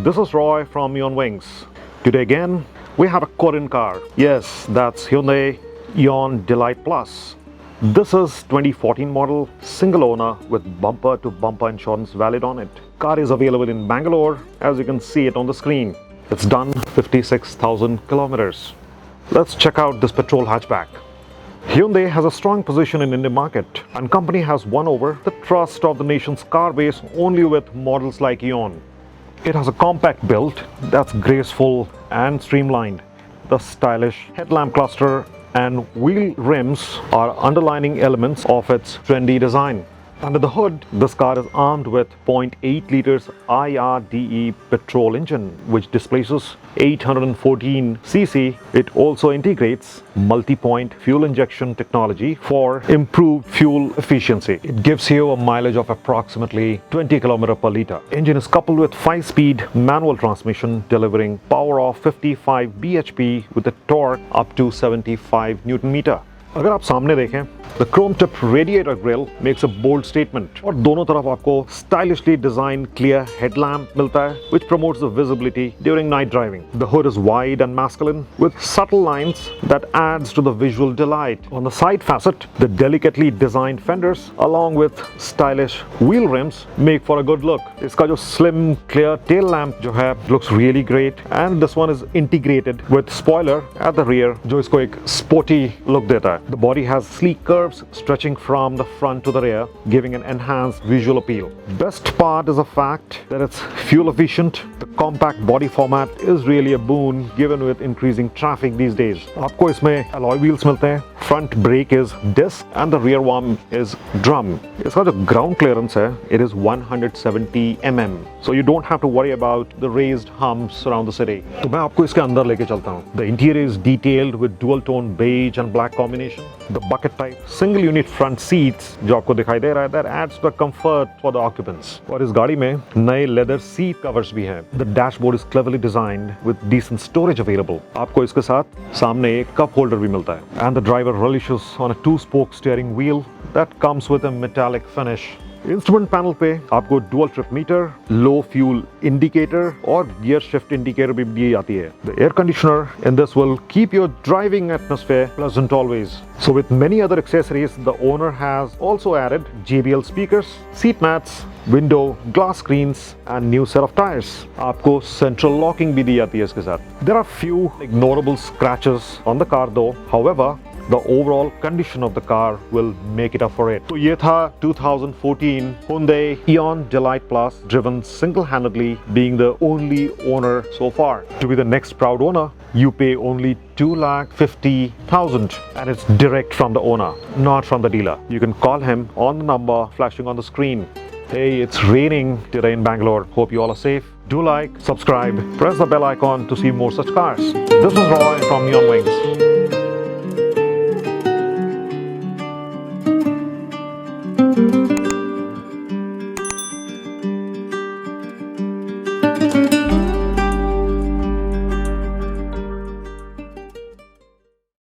This is Roy from MeOnWings. Today again, we have a Korean car. Yes, that's Hyundai Eon Delight Plus. This is 2014 model, single owner with bumper-to-bumper insurance valid on it. Car is available in Bangalore, as you can see it on the screen. It's done 56,000 kilometers. Let's check out this petrol hatchback. Hyundai has a strong position in Indian market, and company has won over the trust of the nation's car base only with models like Eon. It has a compact build that's graceful and streamlined. The stylish headlamp cluster and wheel rims are underlining elements of its trendy design. Under the hood, this car is armed with 0.8 liters IRDE petrol engine, which displaces 814 cc. It also integrates multi-point fuel injection technology for improved fuel efficiency. It gives you a mileage of approximately 20 km per liter. Engine is coupled with 5-speed manual transmission, delivering power of 55 bhp with a torque up to 75 Newton meter. अगर आप सामने देखें, the chrome tip radiator grille makes a bold statement और दोनों तरफ आपको stylishly designed clear headlamp मिलता है, which promotes the visibility during night driving. The hood is wide and masculine with subtle lines that adds to the visual delight. On the side facet, the delicately designed fenders along with stylish wheel rims make for a good look. इसका जो slim clear tail lamp जो है looks really great, and this one is integrated with spoiler at the rear जो इसको एक sporty look देता है. The body has sleek curves stretching from the front to the rear, giving an enhanced visual appeal. Best part is the fact that it's fuel efficient. The compact body format is really a boon given with increasing traffic these days. आपको इसमें alloy wheels मिलते हैं. Front brake is disc and the rear one is drum. इसका जो ground clearance है, it is 170 mm. So you don't have to worry about the raised humps around the city. तो मैं आपको इसके अंदर लेके चलता हूँ. The interior is detailed with dual tone beige and black combination. The bucket type single unit front seats जो आपको दिखाई दे रहा है, that adds to the comfort for the occupants. और इस गाड़ी में नए leather seat covers भी हैं. The dashboard is cleverly designed with decent storage available. आपको इसके साथ सामने एक cup holder भी मिलता है. And the driver relishes on a 2-spoke steering wheel that comes with a metallic finish. Instrument panel पे आपको डुअल ट्रिप मीटर, लो फ्यूल इंडिकेटर और गियर शिफ्ट इंडिकेटर भी दी जाती है. The air conditioner in this will keep your driving atmosphere pleasant always. So with many other accessories, the owner has also added JBL speakers, seat mats, window glass screens and new set of tires. आपको central locking भी दी जाती है इसके साथ. There are few ignorable scratches on the car though. However, the overall condition of the car will make it up for it. So ये था 2014 Hyundai Eon Delight Plus, driven single-handedly, being the only owner so far. To be the next proud owner, you pay only 2,50,000 and it's direct from the owner, not from the dealer. You can call him on the number flashing on the screen. Hey, it's raining today in Bangalore. Hope you all are safe. Do like, subscribe, press the bell icon to see more such cars. This is Roy from MeOnWings.